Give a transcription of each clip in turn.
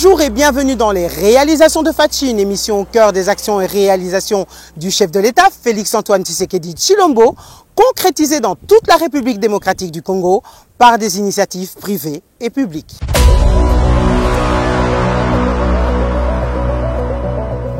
Bonjour et bienvenue dans les réalisations de Fatchi, une émission au cœur des actions et réalisations du chef de l'État, Félix-Antoine Tshisekedi Tshilombo, concrétisée dans toute la République démocratique du Congo par des initiatives privées et publiques.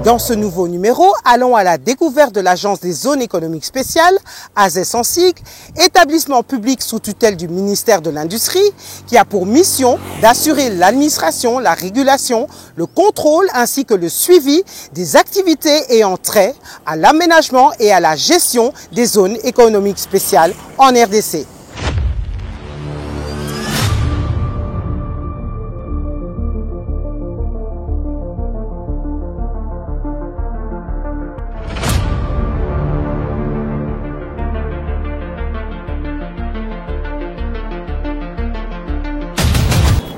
Dans ce nouveau numéro, allons à la découverte de l'Agence des zones économiques spéciales, AZES en sigle, établissement public sous tutelle du ministère de l'Industrie, qui a pour mission d'assurer l'administration, la régulation, le contrôle ainsi que le suivi des activités ayant trait à l'aménagement et à la gestion des zones économiques spéciales en RDC.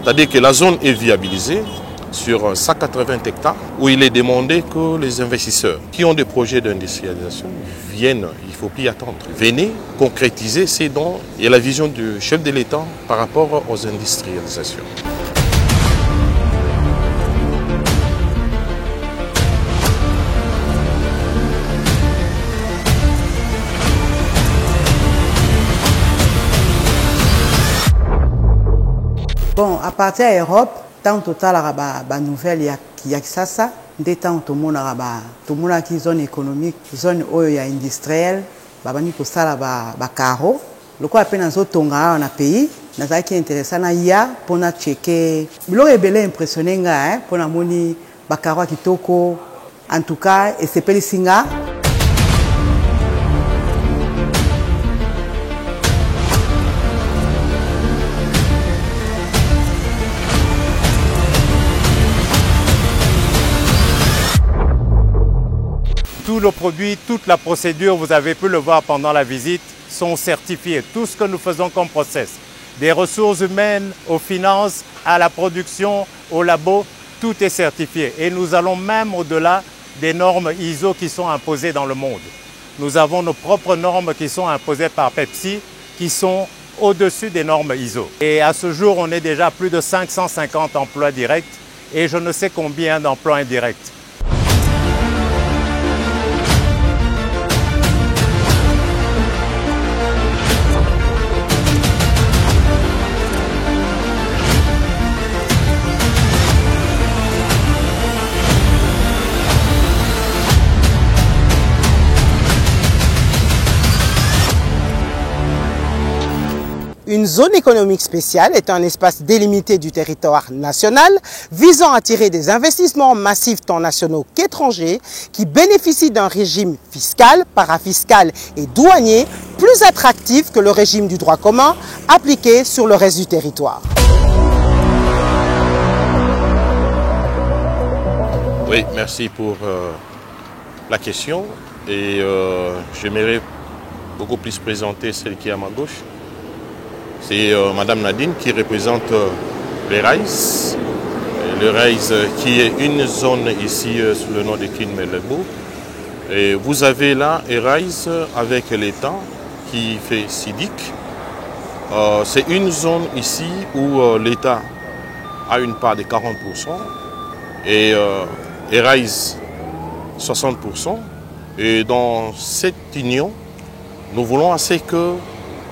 C'est-à-dire que la zone est viabilisée sur 180 hectares où il est demandé que les investisseurs qui ont des projets d'industrialisation viennent, il ne faut plus attendre. Venez concrétiser ces dons et la vision du chef de l'État par rapport aux industrialisations. Bon, à partir de l'Europe, tant total la nouvelle il y a ça, des temps tout le monde a qui zone économique, zone industrielle, babani ko sala ba carreau. Le quoi peine dans autres tonga on a pays, na ça qui est intéressant na ya pour na checker. Bilo rebelle impressionné nga pour na moni ba carreau kitoko. En tout cas, et c'est pelisinga. Tous nos produits, toute la procédure, vous avez pu le voir pendant la visite, sont certifiés. Tout ce que nous faisons comme process, des ressources humaines aux finances, à la production, au labo, tout est certifié. Et nous allons même au-delà des normes ISO qui sont imposées dans le monde. Nous avons nos propres normes qui sont imposées par Pepsi, qui sont au-dessus des normes ISO. Et à ce jour, on est déjà à plus de 550 emplois directs et je ne sais combien d'emplois indirects. Une zone économique spéciale est un espace délimité du territoire national visant à attirer des investissements massifs tant nationaux qu'étrangers qui bénéficient d'un régime fiscal, parafiscal et douanier plus attractif que le régime du droit commun appliqué sur le reste du territoire. Oui, merci pour la question et j'aimerais beaucoup plus présenter celle qui est à ma gauche. C'est Madame Nadine qui représente le RAIS. Le RAIS qui est une zone ici sous le nom de Kinmelebo. Et vous avez là le RAIS avec l'État qui fait SIDIC. C'est une zone ici où l'État a une part de 40% et RAIS 60%. Et dans cette union, nous voulons assez que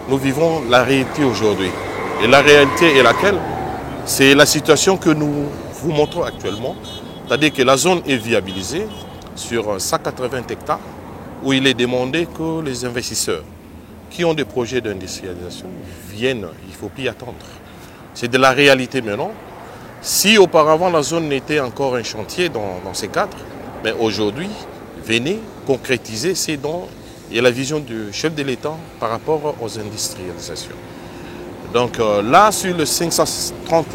nous vivons la réalité aujourd'hui. Et la réalité est laquelle? C'est la situation que nous vous montrons actuellement. C'est-à-dire que la zone est viabilisée sur 180 hectares où il est demandé que les investisseurs qui ont des projets d'industrialisation viennent. Il ne faut plus attendre. C'est de la réalité maintenant. Si auparavant la zone n'était encore un chantier dans ces cadres, mais aujourd'hui, venez concrétiser ces dons et la vision du chef de l'État par rapport aux industrialisations. Donc là, sur les 530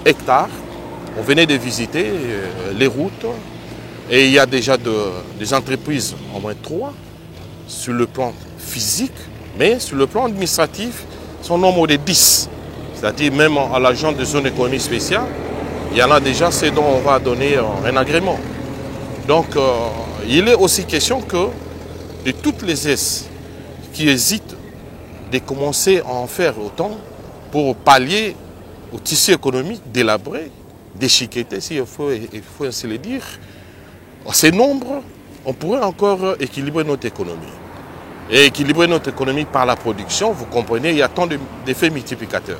hectares, on venait de visiter les routes et il y a déjà des entreprises, au moins 3, sur le plan physique, mais sur le plan administratif, son nombre de 10. C'est-à-dire même à l'agent de zone économique spéciale, il y en a déjà ceux dont on va donner un agrément. Donc il est aussi question que de toutes les S qui hésitent de commencer à en faire autant pour pallier au tissu économique délabré déchiquetés, il faut ainsi le dire, ces nombres, on pourrait encore équilibrer notre économie. Et équilibrer notre économie par la production, vous comprenez, il y a tant d'effets multiplicateurs.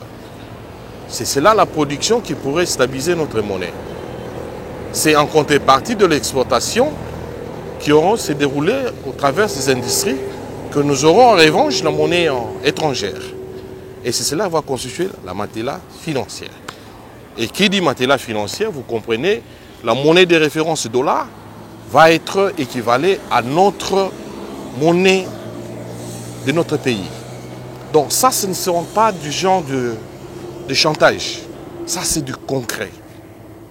C'est cela la production qui pourrait stabiliser notre monnaie. C'est en contrepartie de l'exportation qui auront se déroulé au travers des industries que nous aurons en revanche la monnaie étrangère. Et c'est cela qui va constituer la matelas financière. Et qui dit matelas financière, vous comprenez, la monnaie de référence dollar va être équivalée à notre monnaie de notre pays. Donc ça, ce ne seront pas du genre de chantage. Ça, c'est du concret.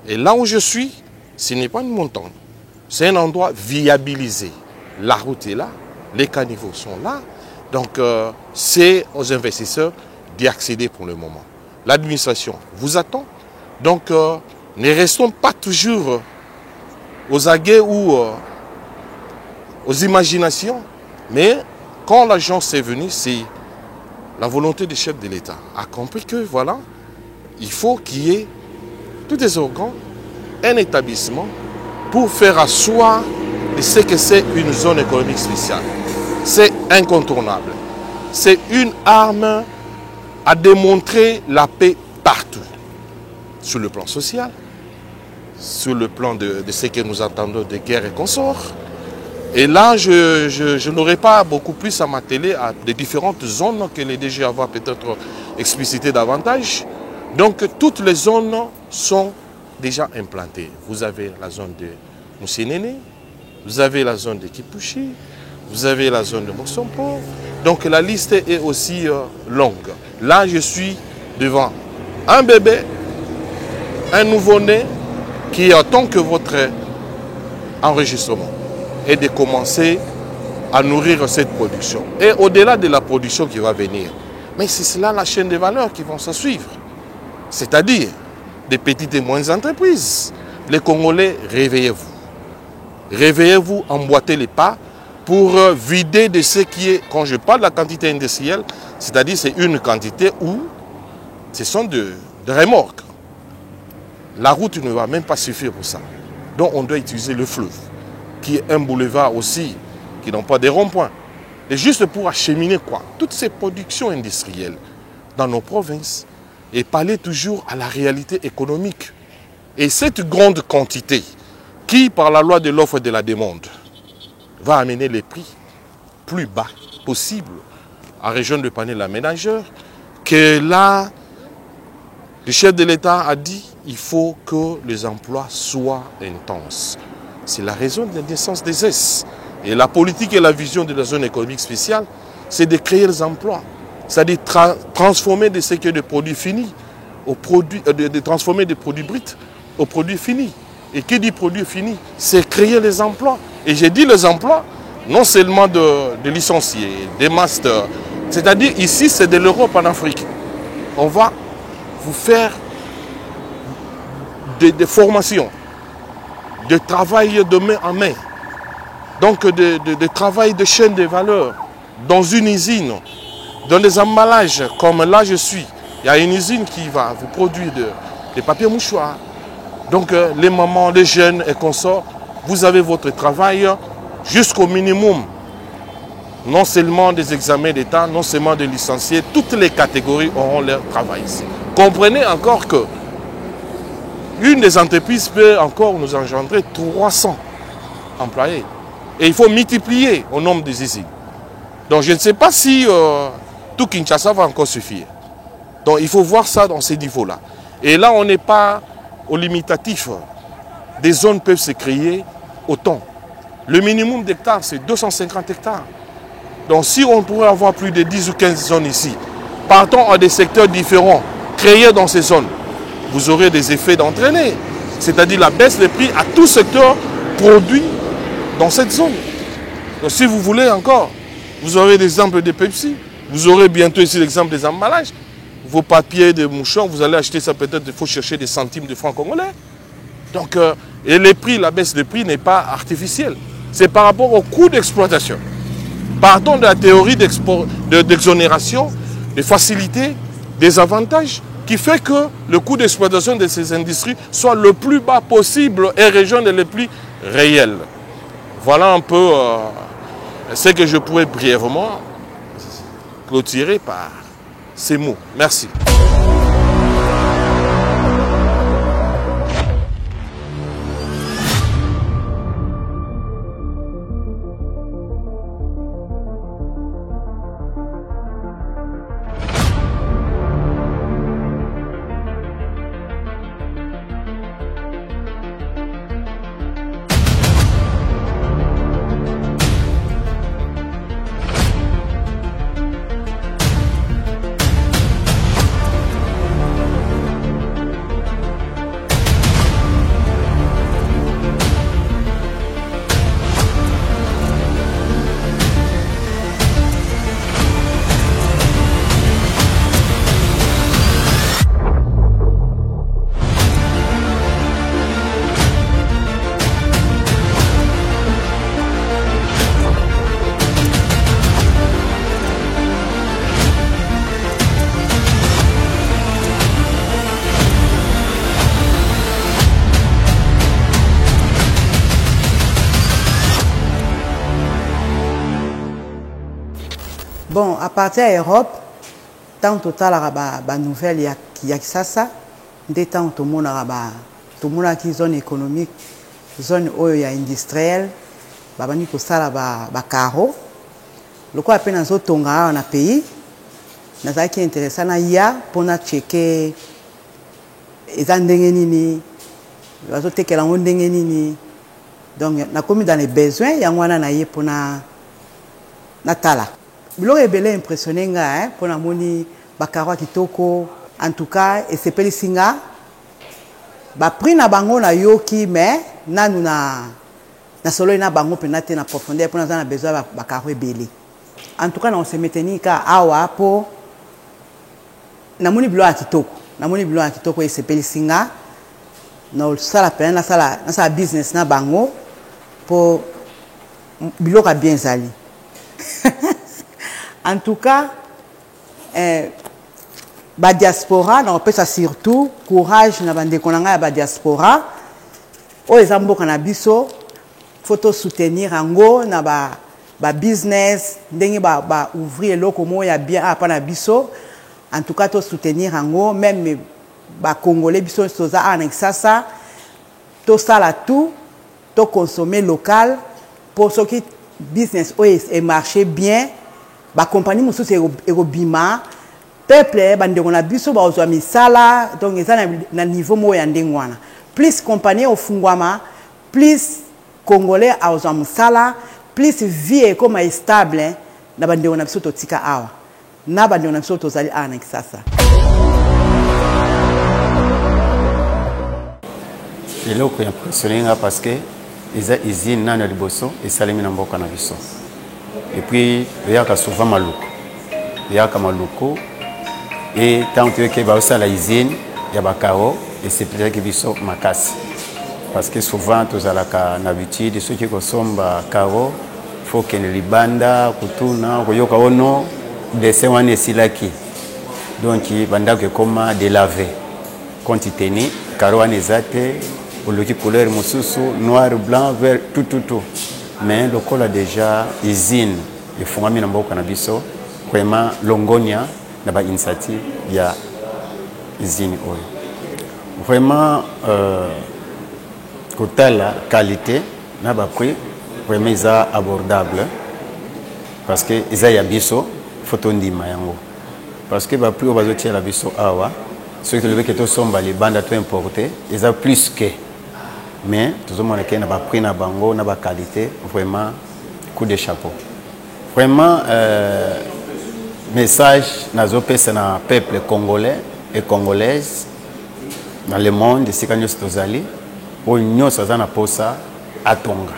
Et là où je suis, ce n'est pas une montagne. C'est un endroit viabilisé. La route est là, les caniveaux sont là. Donc c'est aux investisseurs d'y accéder pour le moment. L'administration vous attend. Donc ne restons pas toujours aux aguets ou aux imaginations. Mais quand l'agence est venue, c'est la volonté du chef de l'État. A compris que voilà, il faut qu'il y ait tous les organes, un établissement pour faire asseoir ce que c'est une zone économique spéciale. C'est incontournable. C'est une arme à démontrer la paix partout. Sur le plan social, sur le plan de ce que nous entendons de guerre et consorts. Et là, je n'aurai pas beaucoup plus à m'atteler à des différentes zones que les DG vont peut-être expliciter davantage. Donc, toutes les zones sont déjà implantées. Vous avez la zone de Moussénéné, vous avez la zone de Kipushi, vous avez la zone de Moksompo. Donc, la liste est aussi longue. Là, je suis devant un bébé, un nouveau-né qui attend que votre enregistrement et de commencer à nourrir cette production. Et au-delà de la production qui va venir, mais c'est cela la chaîne de valeur qui vont se suivre. C'est-à-dire des petites et moyennes entreprises. Les Congolais, réveillez-vous. Réveillez-vous, emboîtez les pas pour vider de ce qui est, quand je parle de la quantité industrielle, c'est-à-dire c'est une quantité où ce sont de remorques. La route ne va même pas suffire pour ça. Donc on doit utiliser le fleuve, qui est un boulevard aussi, qui n'ont pas de ronds-points. Et juste pour acheminer quoi? Toutes ces productions industrielles dans nos provinces et parler toujours à la réalité économique. Et cette grande quantité qui, par la loi de l'offre et de la demande, va amener les prix plus bas possible à région de Panel aménageur, que là, le chef de l'État a dit il faut que les emplois soient intenses. C'est la raison de la naissance des S. Et la politique et la vision de la zone économique spéciale, c'est de créer les emplois. C'est-à-dire transformer de ce qui est des produits finis, de transformer des produits bruts aux produits finis. Et qui dit produits finis, c'est créer les emplois. Et j'ai dit les emplois, non seulement de licenciés, des masters. C'est-à-dire ici, c'est de l'Europe en Afrique. On va vous faire des formations, de travail de main en main, donc de travail de chaîne de valeur dans une usine, dans des emballages, comme là je suis. Il y a une usine qui va vous produire des papiers mouchoirs. Donc les mamans, les jeunes et consorts, vous avez votre travail jusqu'au minimum. Non seulement des examens d'État, non seulement des licenciés, toutes les catégories auront leur travail ici. Comprenez encore que une des entreprises peut encore nous engendrer 300 employés. Et il faut multiplier au nombre des usines. Donc je ne sais pas si tout Kinshasa va encore suffire. Donc il faut voir ça dans ces niveaux-là. Et là, on n'est pas au limitatif. Des zones peuvent se créer autant. Le minimum d'hectares, c'est 250 hectares. Donc si on pourrait avoir plus de 10 ou 15 zones ici, partons à des secteurs différents, créés dans ces zones, vous aurez des effets d'entraîner. C'est-à-dire la baisse des prix à tout secteur produit dans cette zone. Donc si vous voulez encore, vous aurez l'exemple de Pepsi, vous aurez bientôt ici l'exemple des emballages. Vos papiers de mouchoirs, vous allez acheter ça peut-être, il faut chercher des centimes de francs congolais. Donc, et les prix, la baisse des prix n'est pas artificielle. C'est par rapport au coût d'exploitation. Partons de la théorie d'exonération, des facilités, des avantages. qui fait que le coût d'exploitation de ces industries soit le plus bas possible et rejoigne les plus réels. Voilà un peu ce que je pourrais brièvement clôturer par ces mots. Merci. Bon, à partir de l'Europe, tant total la nouvelle il y a ça, des temps tout le monde a qui zone économique, zone où il y a industrielle, babani ko sala ba carreau. Le quoi appelle dans autres tonga en pays, na ça qui est intéressant na ya pour na checker les andengeni, les autres qui la ondengeni. Donc na commis dans les besoins, il y a ngwana na ye pour na tala. Bilo ebele impressionné nga pour na moni bakaro kitoko en tout cas et c'est peli singa ba prix na bango na yoki mais nanu na solo ina bango penate na profondeur pour na besoin bakaro ebele en tout cas na on se maintenir ka awa po na moni bilo kitoko et c'est peli singa na sala pena na sala business na bango pour bilo ka bien zali. En tout cas, la diaspora, on peut ça surtout courage na bande konanga ba diaspora. O ezambo kanabiso, photo soutenir ango na ba business, ndenge ba ouvrir loko mo ya bien apa na biso. En tout cas, to soutenir ango même ba congolais biso soza anexasa, to sala tout, to consommer local pour ce qui business et marcher bien. Ba compagnie mususu erobima peuple bandeko na biso ba ozwa misala donc eza na niveau mo ya ndengwana plus compagnie ofungwama plus congolais a ozwa musala plus vie comme stable na bandeko na biso totika awa na bandeko na biso tozali ana kisasa. Eloko ya impressionné parce que eza usine nana liboso esalemi na mboka na biso. Et puis, il y a souvent Maluko. Il y a Maluko. Et tant que il y a la usine, il y a Bakao. Et c'est peut-être qu'il y a Makasi. Parce que souvent, tous à l'habitude, ceux qui consomment Bakao, il faut qu'il y ait les bandes, Kutuna, Koyokaono, des séwanes et silaki. Donc, il y a des laver. Quand il tenait, Karoan ezate, ou le couleur moussousou, noir, blanc, vert, tout. Mais le col a déjà usine et fondami na mboka na biso vraiment longonia na ba initiative ya usine oil vraiment kotala qualité na ba prix vraiment isa abordable parce que isa ya biso photo ndima yango parce que ba prix obazotia la biso awa ceux qui le veulent que to somba les bandes to importer isa plus que mais tout le monde qui a pris na bango na ba qualité vraiment coup de chapeau vraiment message nazo pesa na peuple congolais et congolaise dans le monde ici quand nous tozali o nyoso za na posa atonga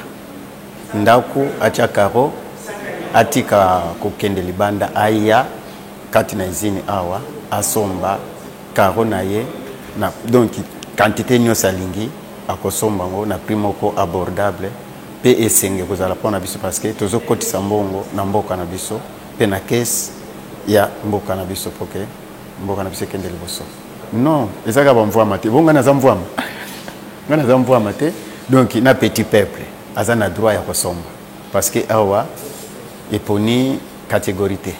ndako atia karo atika kokende libanda aya kati na izini awa asomba karo na ye na donc quantité nyoso alingi akosombango na prix moko abordable pe esenge kozala pona biso parce que tozo kotisa mbongo na mboka na biso pe na caisse ya mboka na biso poke mboka na biso kende liboso. Non, eza ka bamvwama te. Bonga naza mvwama. Nga naza mvwama te. Donc na petit peuple aza na droit ya kosomba parce que awa eponi catégorie te.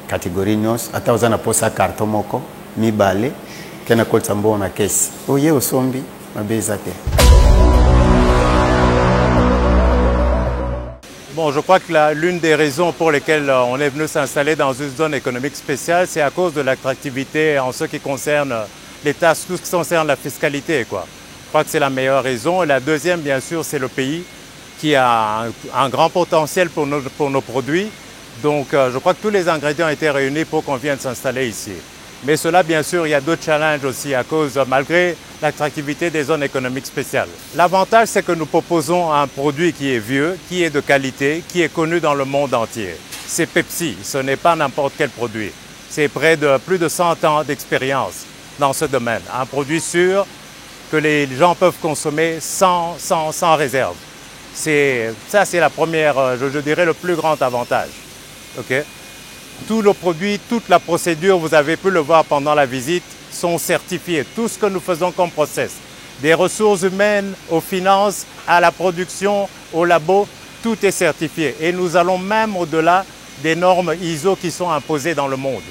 Catégorie nyos ata oza na posa carton moko mibale kena kolisa mbo na kesi. Oye osombi mabeza te. Bon, je crois que l'une des raisons pour lesquelles on est venu s'installer dans une zone économique spéciale, c'est à cause de l'attractivité en ce qui concerne les taxes, tout ce qui concerne la fiscalité, quoi. Je crois que c'est la meilleure raison. Et la deuxième, bien sûr, c'est le pays qui a un grand potentiel pour nos produits. Donc, je crois que tous les ingrédients étaient réunis pour qu'on vienne s'installer ici. Mais cela, bien sûr, il y a d'autres challenges aussi à cause, malgré l'attractivité des zones économiques spéciales. L'avantage, c'est que nous proposons un produit qui est vieux, qui est de qualité, qui est connu dans le monde entier. C'est Pepsi, ce n'est pas n'importe quel produit. C'est près de plus de 100 ans d'expérience dans ce domaine. Un produit sûr que les gens peuvent consommer sans réserve. Ça, c'est la première, je dirais, le plus grand avantage. Okay? Tous nos produits, toute la procédure, vous avez pu le voir pendant la visite, sont certifiés. Tout ce que nous faisons comme process, des ressources humaines aux finances, à la production, au labo, tout est certifié. Et nous allons même au-delà des normes ISO qui sont imposées dans le monde.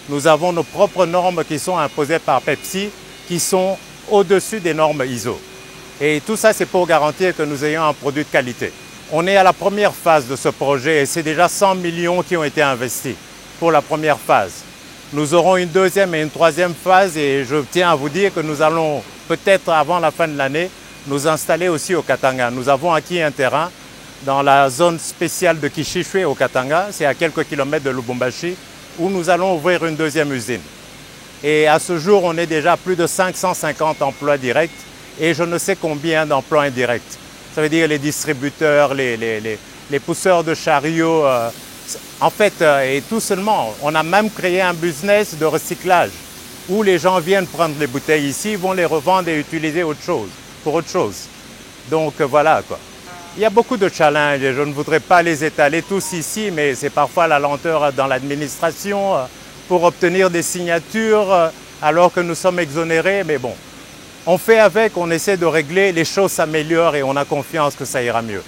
Nous avons nos propres normes qui sont imposées par Pepsi, qui sont au-dessus des normes ISO. Et tout ça, c'est pour garantir que nous ayons un produit de qualité. On est à la première phase de ce projet et c'est déjà 100 millions qui ont été investis pour la première phase. Nous aurons une deuxième et une troisième phase et je tiens à vous dire que nous allons peut-être avant la fin de l'année nous installer aussi au Katanga. Nous avons acquis un terrain dans la zone spéciale de Kishishui au Katanga, c'est à quelques kilomètres de Lubumbashi, où nous allons ouvrir une deuxième usine. Et à ce jour, on est déjà à plus de 550 emplois directs et je ne sais combien d'emplois indirects. Ça veut dire les distributeurs, les pousseurs de chariots. En fait, et tout seulement, on a même créé un business de recyclage où les gens viennent prendre les bouteilles ici, vont les revendre et utiliser pour autre chose. Donc voilà quoi. Il y a beaucoup de challenges et je ne voudrais pas les étaler tous ici, mais c'est parfois la lenteur dans l'administration pour obtenir des signatures alors que nous sommes exonérés. Mais bon, on fait avec, on essaie de régler, les choses s'améliorent et on a confiance que ça ira mieux.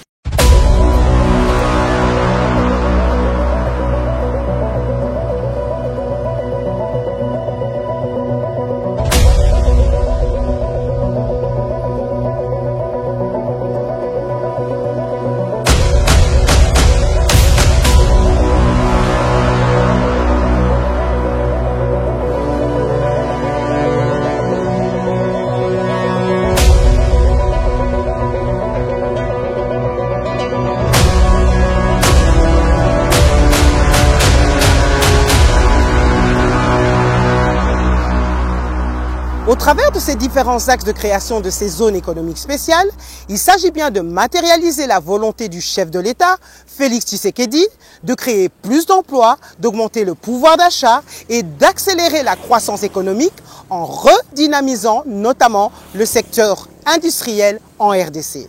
Au travers de ces différents axes de création de ces zones économiques spéciales, il s'agit bien de matérialiser la volonté du chef de l'État, Félix Tshisekedi, de créer plus d'emplois, d'augmenter le pouvoir d'achat et d'accélérer la croissance économique en redynamisant notamment le secteur industriel en RDC.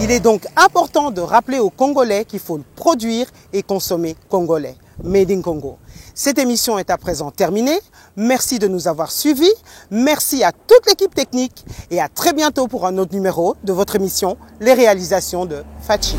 Il est donc important de rappeler aux Congolais qu'il faut produire et consommer congolais. Made in Congo. Cette émission est à présent terminée. Merci de nous avoir suivis. Merci à toute l'équipe technique et à très bientôt pour un autre numéro de votre émission Les réalisations de Fachi.